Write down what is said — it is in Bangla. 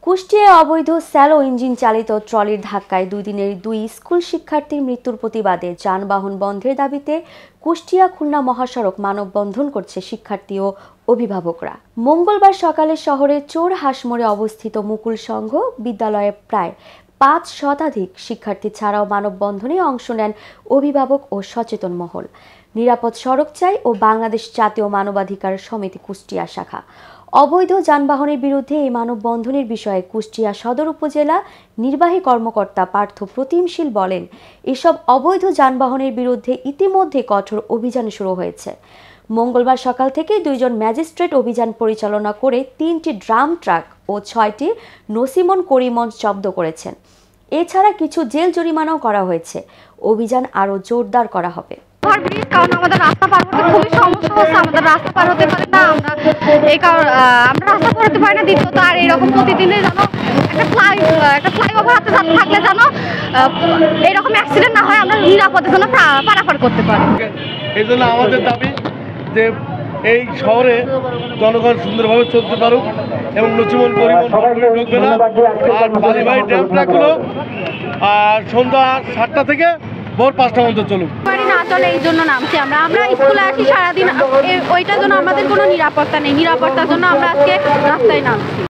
কুষ্টিয়ায় অবৈধ স্যালো ইঞ্জিন চালিত ট্রলির ধাক্কায় 2 দিনের 2 স্কুল শিক্ষার্থীর মৃত্যুর প্রতিবাদে যানবাহন বন্ধের দাবিতে কুষ্টিয়া খুলনা মহাসড়ক মানববন্ধন করছে শিক্ষার্থী ও অভিভাবকরা। মঙ্গলবার সকালে শহরের চোর হাঁসমোড়ে অবস্থিত মুকুল সংঘ বিদ্যালয়ে প্রায় 5 শতাধিক শিক্ষার্থী ছাড়াও মানববন্ধনে অংশ নেন অভিভাবক ও সচেতন মহল। নিরাপদ সড়ক চাই ও বাংলাদেশ জাতীয় মানবাধিকার সমিতি কুষ্টিয়া শাখা অবৈধ যানবাহনের বিরুদ্ধে এই মানববন্ধনের বিষয়ে কুষ্টিয়া সদর উপজেলা নির্বাহী কর্মকর্তা পার্থ প্রতিমশীল বলেন, এসব অবৈধ যানবাহনের বিরুদ্ধে ইতিমধ্যে কঠোর অভিযান শুরু হয়েছে। মঙ্গলবার সকাল থেকে 2 জন ম্যাজিস্ট্রেট অভিযান পরিচালনা করে 3টি ড্রাম ট্রাক ও 6টি নসিমন করিমন জব্দ করেছেন। এছাড়া কিছু জেল জরিমানাও করা হয়েছে। অভিযান আরও জোরদার করা হবে। কারণ আমাদের রাস্তা পার হতে খুবই সমস্যা হচ্ছে, আমাদের রাস্তা পার হতে পারে না, আমরা রাস্তা পার হতে পারি না। দ্বিতীয়ত আর এরকম প্রতিদিনই যেন একটা ফ্লাইওভার হাতে থাকলে যেন এরকম অ্যাক্সিডেন্ট না হয়, আমরা নিরাপদে যেন পারাপার করতে পারি। এই জন্য আমাদের দাবি যে এই শহরে জনগণ সুন্দরভাবে চলতে পারুক এবং নচিমন পরিবহন ঢুকবে না। আর বালিভাই ড্যাম ট্রাকগুলো আর সন্ধ্যা 7টা থেকে ভোর 5টা পর্যন্ত চলুক। না চলে এই জন্য নামছি আমরা স্কুলে আসি সারাদিন, ওইটার জন্য আমাদের কোনো নিরাপত্তা নেই। নিরাপত্তার জন্য আমরা আজকে রাস্তায় নামছি।